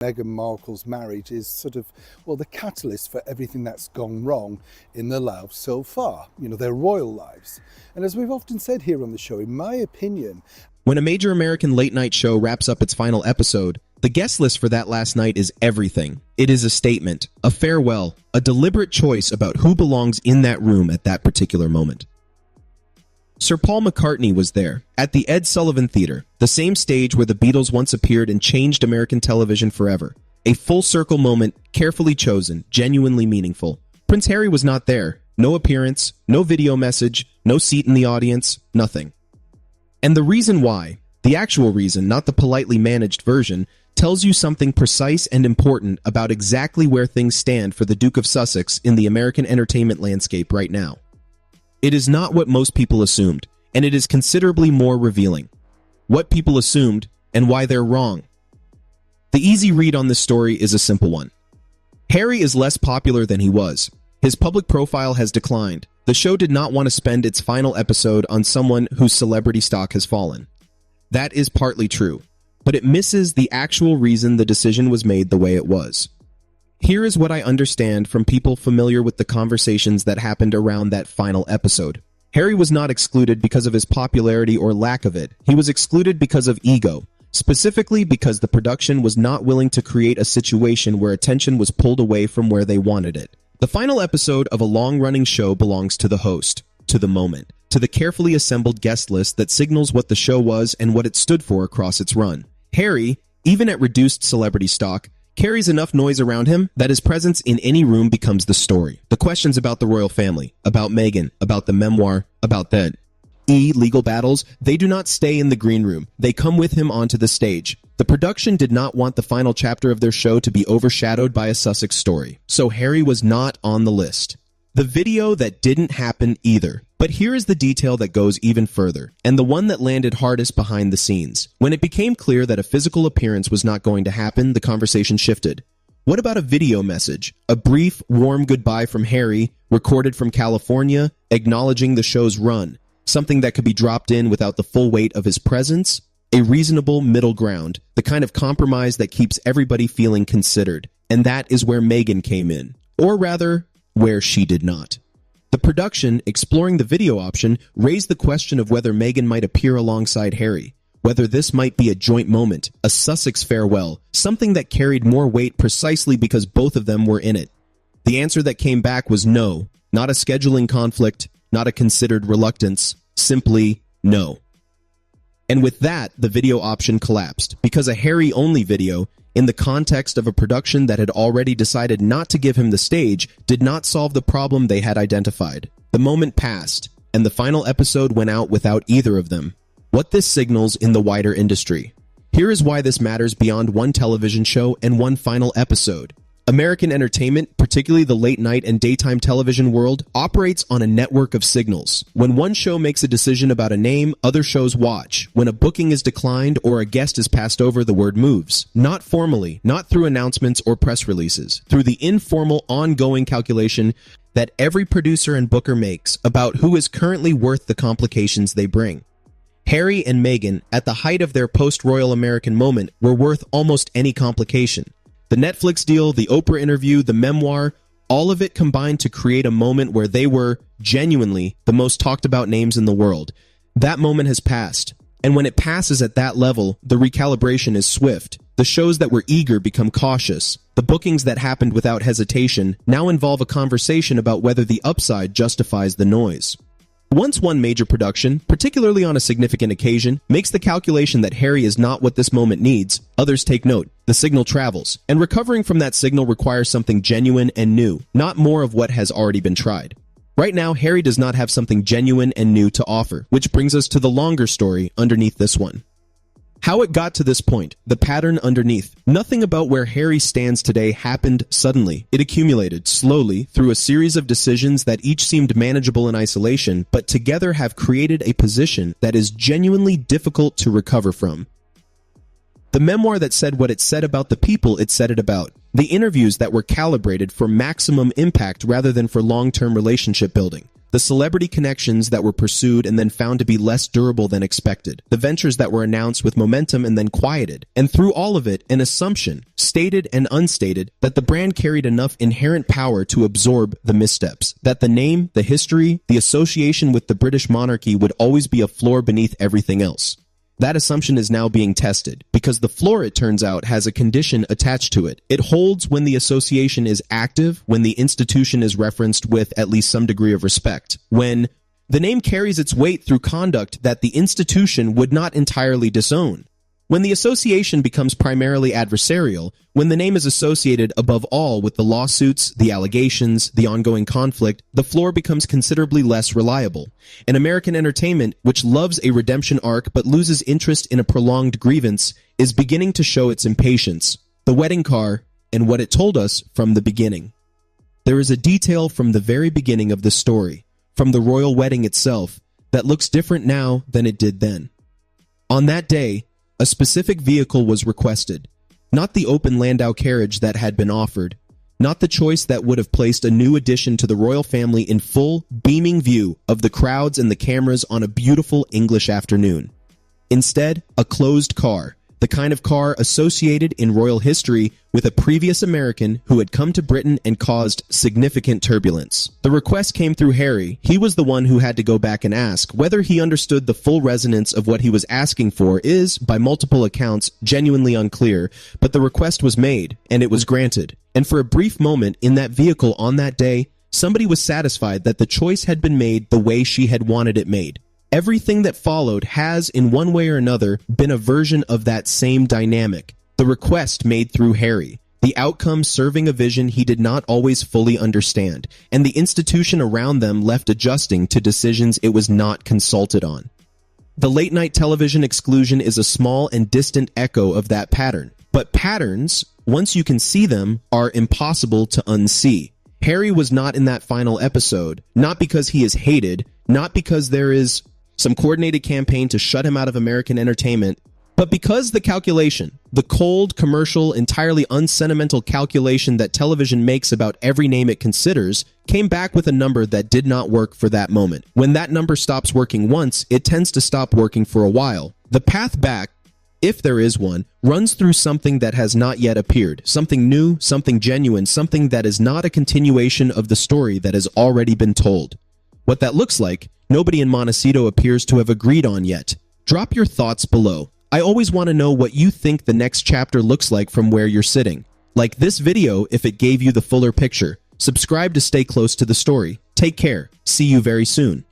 Meghan Markle's marriage is sort of, well, the catalyst for everything that's gone wrong in their lives so far, their royal lives. And as we've often said here on the show, in my opinion, when a major American late-night show wraps up its final episode, the guest list for that last night is everything. It is a statement, a farewell, a deliberate choice about who belongs in that room at that particular moment. Sir Paul McCartney was there, at the Ed Sullivan Theatre, the same stage where the Beatles once appeared and changed American television forever. A full-circle moment, carefully chosen, genuinely meaningful. Prince Harry was not there. No appearance, no video message, no seat in the audience, nothing. And the reason why, the actual reason, not the politely managed version, tells you something precise and important about exactly where things stand for the Duke of Sussex in the American entertainment landscape right now. It is not what most people assumed, and it is considerably more revealing. What people assumed, and why they're wrong. The easy read on this story is a simple one. Harry is less popular than he was. His public profile has declined. The show did not want to spend its final episode on someone whose celebrity stock has fallen. That is partly true, but it misses the actual reason the decision was made the way it was. Here is what I understand from people familiar with the conversations that happened around that final episode. Harry was not excluded because of his popularity or lack of it. He was excluded because of ego, specifically because the production was not willing to create a situation where attention was pulled away from where they wanted it. The final episode of a long-running show belongs to the host, to the moment, to the carefully assembled guest list that signals what the show was and what it stood for across its run. Harry, even at reduced celebrity stock, carries enough noise around him that his presence in any room becomes the story. The questions about the royal family, about Meghan, about the memoir, about that legal battles, they do not stay in the green room. They come with him onto the stage. The production did not want the final chapter of their show to be overshadowed by a Sussex story, so Harry was not on the list. The video that didn't happen either. But here is the detail that goes even further, and the one that landed hardest behind the scenes. When it became clear that a physical appearance was not going to happen, the conversation shifted. What about a video message? A brief, warm goodbye from Harry, recorded from California, acknowledging the show's run. Something that could be dropped in without the full weight of his presence? A reasonable middle ground, the kind of compromise that keeps everybody feeling considered. And that is where Meghan came in. Or rather, where she did not. The production, exploring the video option, raised the question of whether Meghan might appear alongside Harry, whether this might be a joint moment, a Sussex farewell, something that carried more weight precisely because both of them were in it. The answer that came back was no, not a scheduling conflict, not a considered reluctance, simply no. And with that, the video option collapsed, because a Harry-only video, in the context of a production that had already decided not to give him the stage, did not solve the problem they had identified. The moment passed, and the final episode went out without either of them. What this signals in the wider industry. Here is why this matters beyond one television show and one final episode. American entertainment, particularly the late-night and daytime television world, operates on a network of signals. When one show makes a decision about a name, other shows watch. When a booking is declined or a guest is passed over, the word moves. Not formally, not through announcements or press releases, through the informal, ongoing calculation that every producer and booker makes about who is currently worth the complications they bring. Harry and Meghan, at the height of their post-royal American moment, were worth almost any complication. The Netflix deal, the Oprah interview, the memoir, all of it combined to create a moment where they were, genuinely, the most talked about names in the world. That moment has passed. And when it passes at that level, the recalibration is swift. The shows that were eager become cautious. The bookings that happened without hesitation now involve a conversation about whether the upside justifies the noise. Once one major production, particularly on a significant occasion, makes the calculation that Harry is not what this moment needs, others take note. The signal travels, and recovering from that signal requires something genuine and new, not more of what has already been tried. Right now, Harry does not have something genuine and new to offer, which brings us to the longer story underneath this one. How it got to this point, the pattern underneath. Nothing about where Harry stands today happened suddenly. It accumulated slowly through a series of decisions that each seemed manageable in isolation, but together have created a position that is genuinely difficult to recover from. The memoir that said what it said about the people it said it about. The interviews that were calibrated for maximum impact rather than for long-term relationship building. The celebrity connections that were pursued and then found to be less durable than expected. The ventures that were announced with momentum and then quieted. And through all of it, an assumption, stated and unstated, that the brand carried enough inherent power to absorb the missteps. That the name, the history, the association with the British monarchy would always be a floor beneath everything else. That assumption is now being tested, because the floor, it turns out, has a condition attached to it. It holds when the association is active, when the institution is referenced with at least some degree of respect, when the name carries its weight through conduct that the institution would not entirely disown. When the association becomes primarily adversarial, when the name is associated above all with the lawsuits, the allegations, the ongoing conflict, the floor becomes considerably less reliable. And American entertainment, which loves a redemption arc but loses interest in a prolonged grievance, is beginning to show its impatience. The wedding car, and what it told us from the beginning. There is a detail from the very beginning of the story, from the royal wedding itself, that looks different now than it did then. On that day, a specific vehicle was requested, not the open landau carriage that had been offered, not the choice that would have placed a new addition to the royal family in full, beaming view of the crowds and the cameras on a beautiful English afternoon. Instead, a closed car, the kind of car associated in royal history with a previous American who had come to Britain and caused significant turbulence. The request came through Harry. He was the one who had to go back and ask. Whether he understood the full resonance of what he was asking for is, by multiple accounts, genuinely unclear, but the request was made, and it was granted. And for a brief moment in that vehicle on that day, somebody was satisfied that the choice had been made the way she had wanted it made. Everything that followed has, in one way or another, been a version of that same dynamic. The request made through Harry, the outcome serving a vision he did not always fully understand, and the institution around them left adjusting to decisions it was not consulted on. The late-night television exclusion is a small and distant echo of that pattern. But patterns, once you can see them, are impossible to unsee. Harry was not in that final episode, not because he is hated, not because there is some coordinated campaign to shut him out of American entertainment, but because the calculation, the cold, commercial, entirely unsentimental calculation that television makes about every name it considers, came back with a number that did not work for that moment. When that number stops working once, it tends to stop working for a while. The path back, if there is one, runs through something that has not yet appeared, something new, something genuine, something that is not a continuation of the story that has already been told. What that looks like, nobody in Montecito appears to have agreed on yet. Drop your thoughts below. I always want to know what you think the next chapter looks like from where you're sitting. Like this video if it gave you the fuller picture. Subscribe to stay close to the story. Take care. See you very soon.